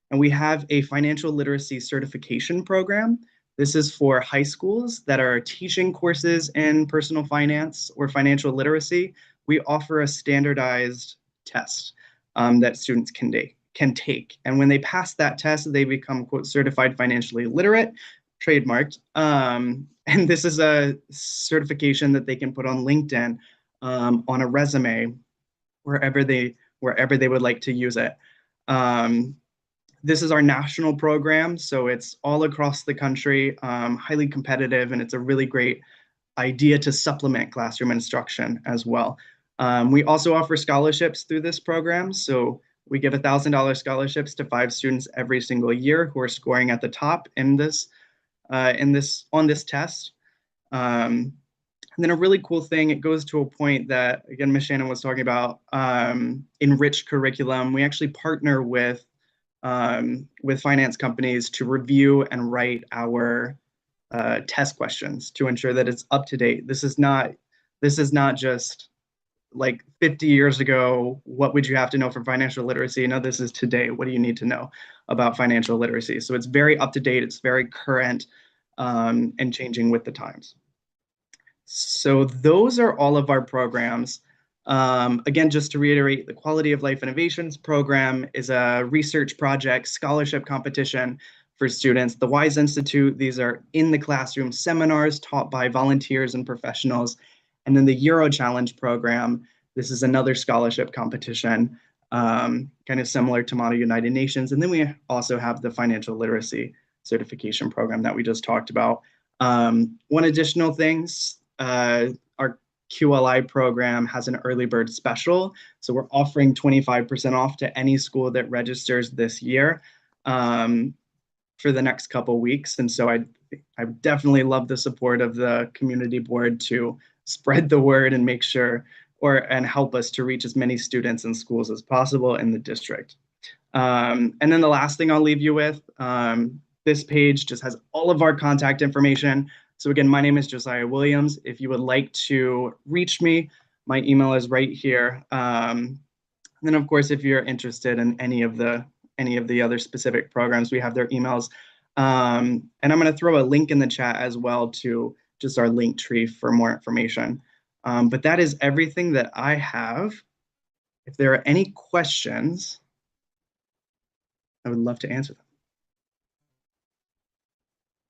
And we have a financial literacy certification program. This is for high schools that are teaching courses in personal finance or financial literacy. We offer a standardized test that students can take. And when they pass that test, they become, quote, certified financially literate, trademarked. And this is a certification that they can put on LinkedIn, on a resume, wherever they would like to use it. This is our national program, so it's all across the country, highly competitive, and it's a really great idea to supplement classroom instruction as well. We also offer scholarships through this program, so we give $1,000 scholarships to 5 students every single year who are scoring at the top on this test. And then a really cool thing, it goes to a point that, again, Ms. Shannon was talking about, enriched curriculum. We actually partner with finance companies to review and write our test questions to ensure that it's up to date. This is not just like 50 years ago, what would you have to know for financial literacy? No, this is today. What do you need to know about financial literacy? So it's very up to date. It's very current, and changing with the times. So those are all of our programs. Again, just to reiterate, the Quality of Life Innovations program is a research project scholarship competition for students. The WISE Institute, these are in the classroom seminars taught by volunteers and professionals. And then the Euro Challenge program, this is another scholarship competition, kind of similar to Model United Nations. And then we also have the financial literacy certification program that we just talked about. One additional things, our QLI program has an early bird special. So we're offering 25% off to any school that registers this year for the next couple weeks. And so I definitely love the support of the community board to spread the word and make sure and help us to reach as many students and schools as possible in the district. And then the last thing I'll leave you with, this page just has all of our contact information. So again, my name is Josiah Williams. If you would like to reach me, my email is right here. And then of course, if you're interested in any of the other specific programs, we have their emails. And I'm going to throw a link in the chat as well to just our link tree for more information. But that is everything that I have. If there are any questions, I would love to answer them.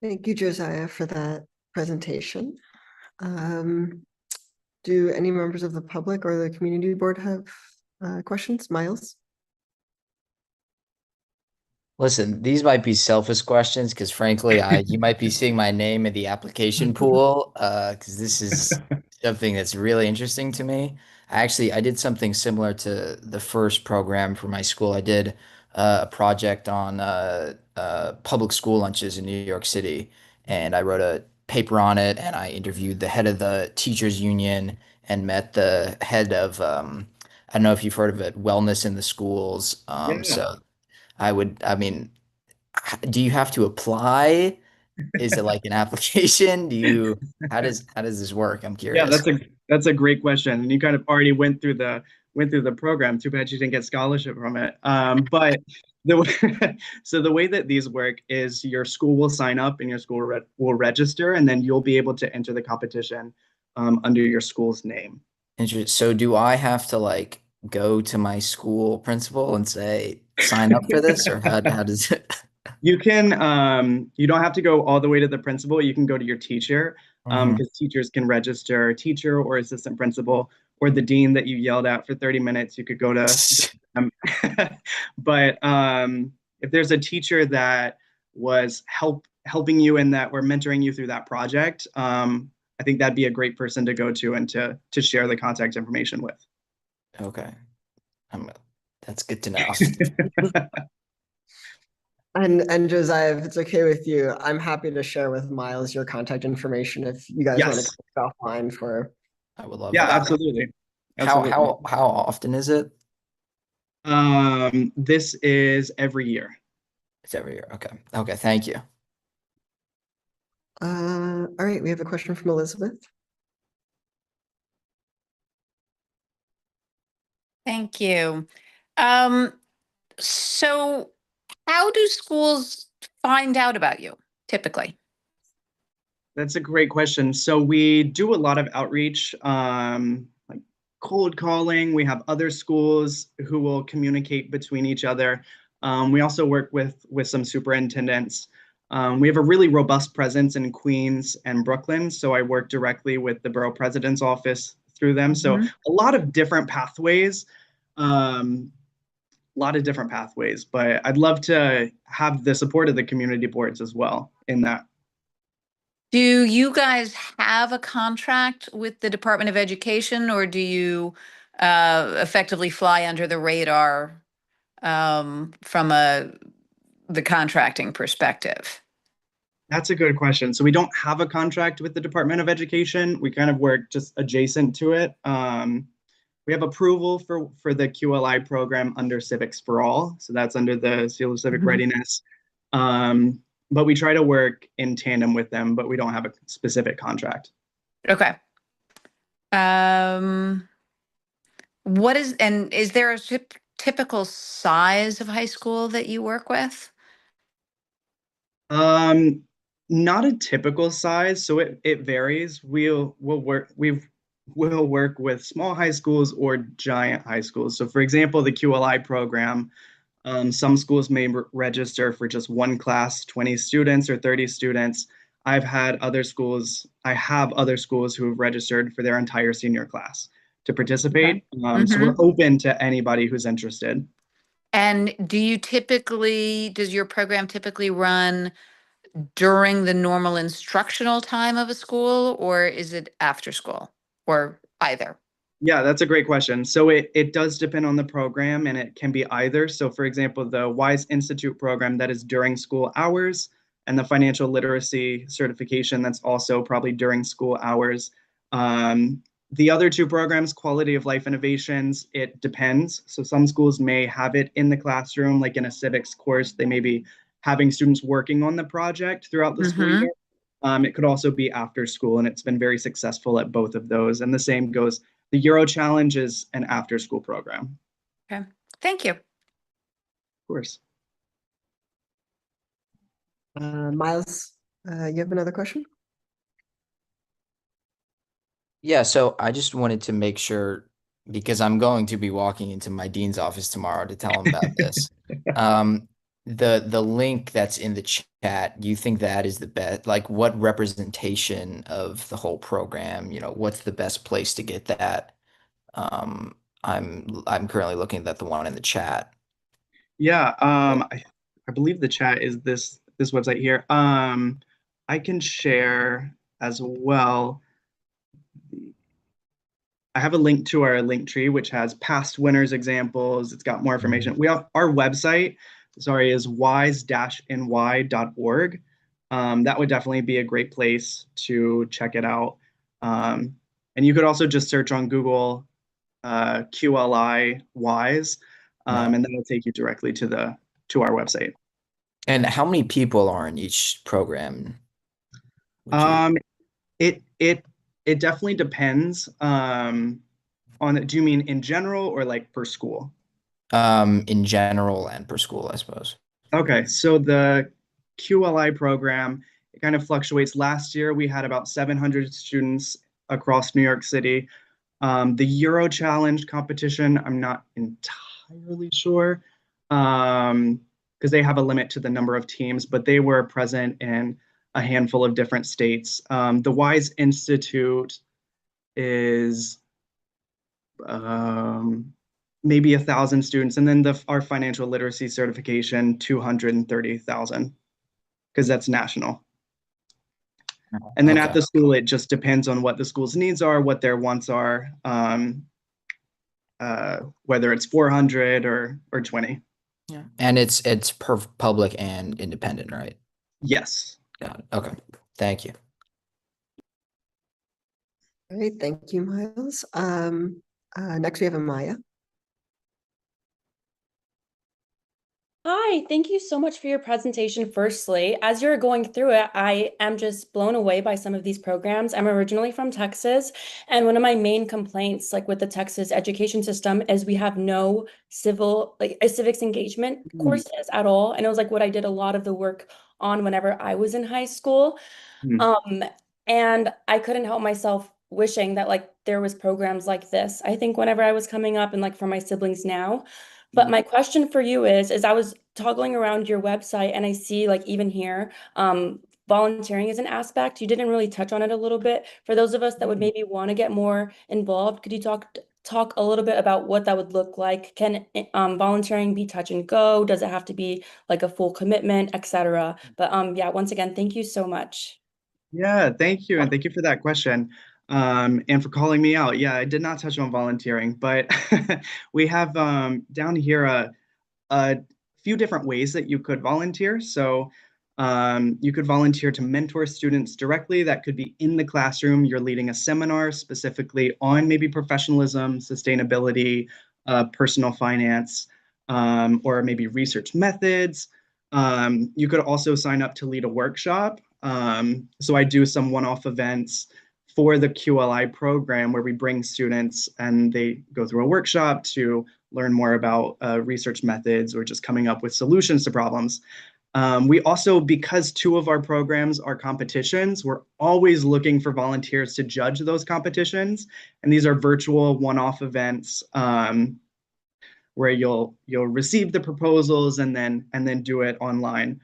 Thank you, Josiah, for that presentation. Do any members of the public or the community board have questions? Miles? Listen, these might be selfish questions because frankly, you might be seeing my name in the application pool because this is something that's really interesting to me. I did something similar to the first program for my school. I did a project on public school lunches in New York City, and I wrote a paper on it, and I interviewed the head of the teachers union and met the head of I don't know if you've heard of it, wellness in the schools. Yeah. So I mean, do you have to apply? Is it like an application? How does this work? I'm Yeah, curious. that's a great question, and you kind of already went through the program. Too bad you didn't get scholarship from it. But so the way that these work is your school will sign up and your school will register, and then you'll be able to enter the competition under your school's name. Interesting. So do I have to like go to my school principal and say sign up for this, or how does it? You can, you don't have to go all the way to the principal. You can go to your teacher, Mhm. because teachers can register teacher or assistant principal or the dean that you yelled at for 30 minutes. You could go to them. But if there's a teacher that was helping you in that or mentoring you through that project, I think that'd be a great person to go to and to share the contact information with. Okay. That's good to know. And Josiah, if it's okay with you, I'm happy to share with Miles your contact information if you guys want to Yes. connect offline for. I would love Yeah, that. absolutely. How often is it? This is every year. It's every year. Okay. Okay. Thank you. All right, we have a question from Elizabeth. Thank you. So how do schools find out about you typically? That's a great question. So we do a lot of outreach, like cold calling. We have other schools who will communicate between each other. We also work with some superintendents. We have a really robust presence in Queens and Brooklyn. So I work directly with the borough president's office through them. So a lot of different pathways. But I'd love to have the support of the community boards as well in that. Do you guys have a contract with the Department of Education, or do you effectively fly under the radar from the contracting perspective? That's a good question. So we don't have a contract with the Department of Education. We kind of work just adjacent to it. We have approval for the QLI program under Civics for All. So that's under the Seal of Civic Readiness. But we try to work in tandem with them, but we don't have a specific contract. Okay. is there a typical size of high school that you work with? Not a typical size, so it varies. We'll work with small high schools or giant high schools. So for example, the QLI program, some schools may register for just one class, 20 students or 30 students. I have other schools who have registered for their entire senior class to participate. Okay. So we're open to anybody who's interested. And does your program typically run during the normal instructional time of a school, or is it after school, or either? Yeah, that's a great question. So it does depend on the program, and it can be either. So for example, the WISE Institute program, that is during school hours, and the financial literacy certification, that's also probably during school hours. The other two programs, quality of life innovations, it depends. So some schools may have it in the classroom, like in a civics course, they may be having students working on the project throughout the school year. It could also be after school, and it's been very successful at both of those. And the same goes, the Euro Challenge is an after school program. Okay, thank you. Of course. Miles, you have another question? Yeah, so I just wanted to make sure, because I'm going to be walking into my dean's office tomorrow to tell him about this. The link that's in the chat, do you think that is the best? Like, what representation of the whole program? What's the best place to get that? I'm currently looking at the one in the chat. Yeah, I believe the chat is this website here. I can share as well. I have a link to our link tree, which has past winners examples. It's got more information. We have our website, is wise-ny.org. That would definitely be a great place to check it out. And you could also just search on Google QLI WISE, and that will take you directly to our website. And how many people are in each program? It definitely depends on do you mean in general or like per school? In general and per school, I suppose. Okay, so the QLI program, it kind of fluctuates. Last year we had about 700 students across New York City. The Euro Challenge competition, I'm not entirely sure, because they have a limit to the number of teams, but they were present in a handful of different states. The WISE Institute is maybe 1,000 students, and then our financial literacy certification, 230,000, because that's national. And then at the school, it just depends on what the school's needs are, what their wants are, whether it's 400 or 20. Yeah. And it's per public and independent, right? Yes. Got it. Okay. Thank you. All right, thank you, Miles. Next we have Amaya. Hi, thank you so much for your presentation. Firstly, as you're going through it, I am just blown away by some of these programs. I'm originally from Texas, and one of my main complaints, like with the Texas education system, is we have no civics engagement courses at all. And it was like what I did a lot of the work on whenever I was in high school. And I couldn't help myself wishing that like there was programs like this. I think whenever I was coming up and like for my siblings now. But my question for you is I was toggling around your website and I see like even here, volunteering is an aspect. You didn't really touch on it a little bit. For those of us that would maybe want to get more involved, could you talk a little bit about what that would look like? Can volunteering be touch and go? Does it have to be like a full commitment, etc.? But yeah, once again, thank you so much. Yeah, thank you. And thank you for that question. And for calling me out. Yeah, I did not touch on volunteering, but we have down here a few different ways that you could volunteer. So you could volunteer to mentor students directly. That could be in the classroom. You're leading a seminar specifically on maybe professionalism, sustainability, personal finance, or maybe research methods. You could also sign up to lead a workshop. So I do some one-off events for the QLI program, where we bring students and they go through a workshop to learn more about research methods or just coming up with solutions to problems. We also, because 2 of our programs are competitions, we're always looking for volunteers to judge those competitions. And these are virtual one-off events where you'll receive the proposals and then do it online.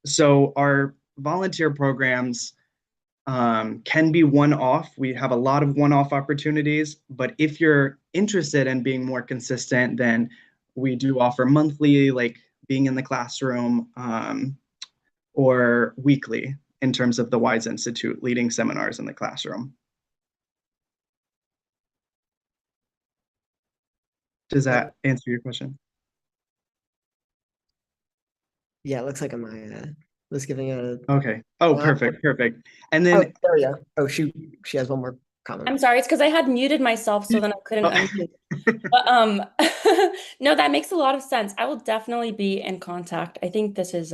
So our volunteer programs can be one-off. We have a lot of one-off opportunities, but if you're interested in being more consistent, then we do offer monthly, like being in the classroom, or weekly in terms of the WISE Institute leading seminars in the classroom. Does that answer your question? Yeah, it looks like Amaya was giving a. Okay. Oh, perfect. And then there we go. Oh, she has one more comment. I'm sorry, it's because I had muted myself, so then I couldn't unmute. But no, that makes a lot of sense. I will definitely be in contact. I think this is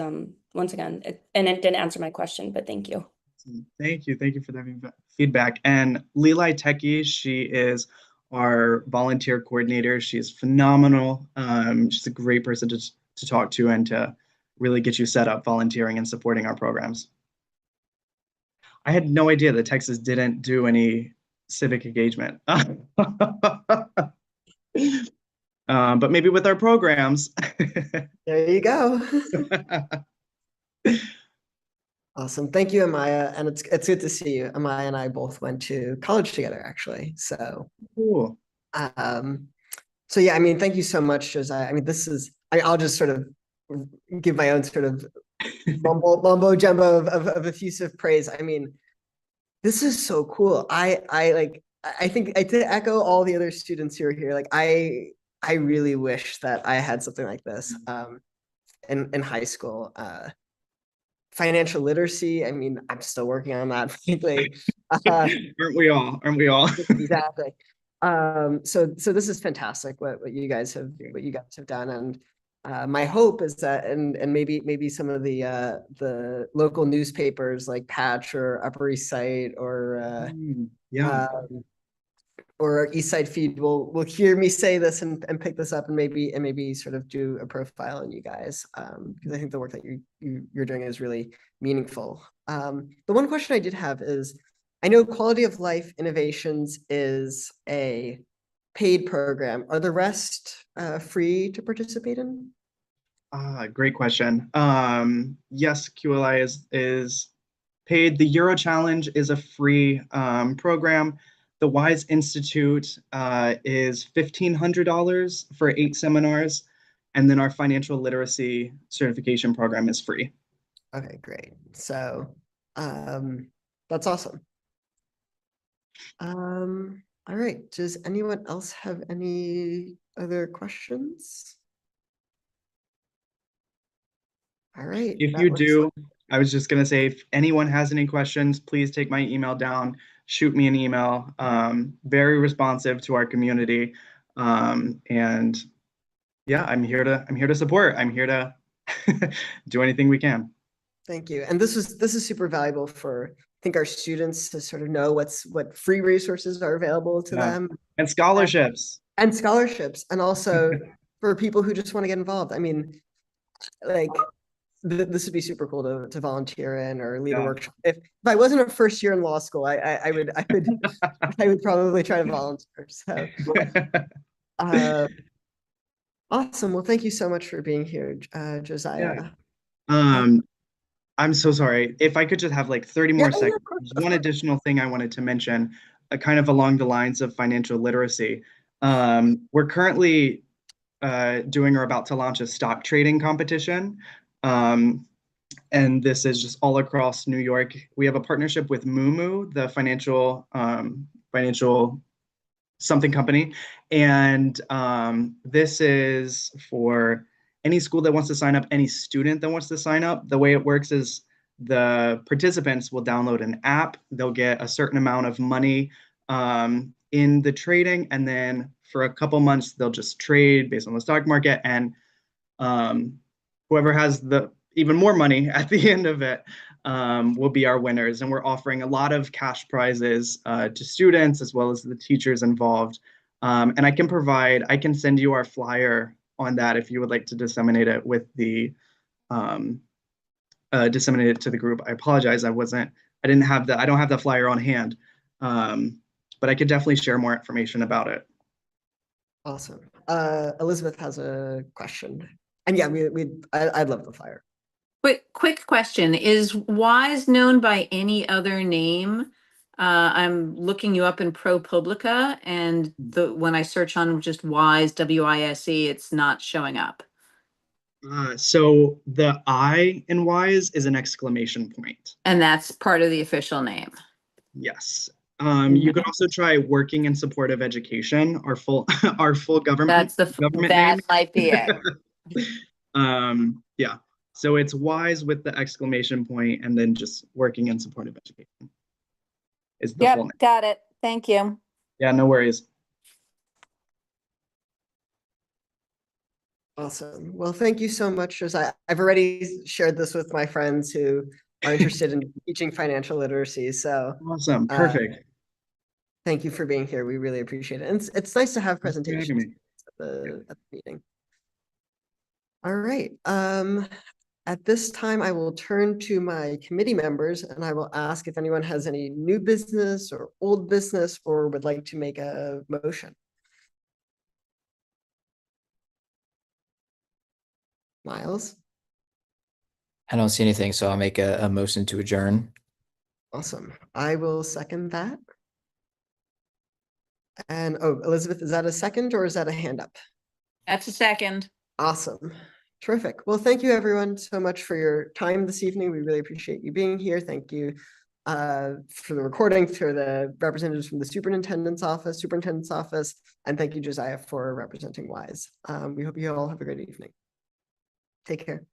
once again, and it didn't answer my question, but thank you. Thank you for that feedback. And Lilai Teki, she is our volunteer coordinator. She's phenomenal. She's a great person to talk to and to really get you set up volunteering and supporting our programs. I had no idea that Texas didn't do any civic engagement. But maybe with our programs. There you go. Awesome. Thank you, Amaya. And it's good to see you. Amaya and I both went to college together, actually. So cool. So yeah, I mean, thank you so much, Josiah. I mean, I'll just sort of give my own sort of mumbo jumbo of effusive praise. I mean, this is so cool. I think to echo all the other students who are here, like I really wish that I had something like this in high school. Financial literacy, I mean, I'm still working on that, frankly. Aren't we all? Exactly. So this is fantastic what you guys have done, and my hope is that and maybe some of the local newspapers like Patch or Upper East Side or East Side Feed will hear me say this and pick this up and maybe sort of do a profile on you guys, because I think the work that you're doing is really meaningful. The one question I did have is, I know Quality of Life Innovations is a paid program. Are the rest free to participate in? Great question. Yes, QLI is paid. The Euro Challenge is a free program. The WISE Institute is $1,500 for 8 seminars. And then our financial literacy certification program is free. Okay, great. So that's awesome. All right. Does anyone else have any other questions? All right. If you do, I was just going to say, if anyone has any questions, please take my email down, shoot me an email. Very responsive to our community. And yeah, I'm here to support. I'm here to do anything we can. Thank you. And this is super valuable for, I think, our students to sort of know what free resources are available to them. And scholarships. And also for people who just want to get involved. I mean, like, this would be super cool to volunteer in or lead a workshop. If I wasn't a first year in law school, I would I would probably try to volunteer. So awesome. Well, thank you so much for being here, Josiah. I'm so sorry. If I could just have like 30 more seconds. One additional thing I wanted to mention, kind of along the lines of financial literacy. We're currently doing or about to launch a stock trading competition. And this is just all across New York. We have a partnership with Moomoo, the financial something company. And this is for any school that wants to sign up, any student that wants to sign up. The way it works is the participants will download an app. They'll get a certain amount of money in the trading. And then for a couple months, they'll just trade based on the stock market. And whoever has the even more money at the end of it will be our winners. And we're offering a lot of cash prizes to students as well as the teachers involved. And I can send you our flyer on that if you would like to disseminate it with the disseminate it to the group. I apologize, I don't have the flyer on hand, but I could definitely share more information about it. Awesome. Elizabeth has a question. And yeah, I'd love the flyer. Quick question. Is WISE known by any other name? I'm looking you up in ProPublica, and when I search on just WISE, W-I-S-E, it's not showing up. So the I in WISE is an exclamation point. And that's part of the official name. Yes. You could also try Working in Support of Education, our full government. Government name. Might be it. Yeah. So it's WISE with the exclamation point and then just Working in Support of Education is the full name. Got it. Thank you. Yeah, no worries. Awesome. Well, thank you so much, Josiah. I've already shared this with my friends who are interested in teaching financial literacy. So awesome. Perfect. Thank you for being here. We really appreciate it. And it's nice to have presentations at the meeting. All right. At this time, I will turn to my committee members and I will ask if anyone has any new business or old business or would like to make a motion. Miles? I don't see anything, so I'll make a motion to adjourn. Awesome. I will second that. And Elizabeth, is that a second or is that a hand up? That's a second. Awesome. Terrific. Well, thank you everyone so much for your time this evening. We really appreciate you being here. Thank you for the recording, for the representatives from the superintendent's office, and thank you, Josiah, for representing WISE. We hope you all have a great evening. Take care.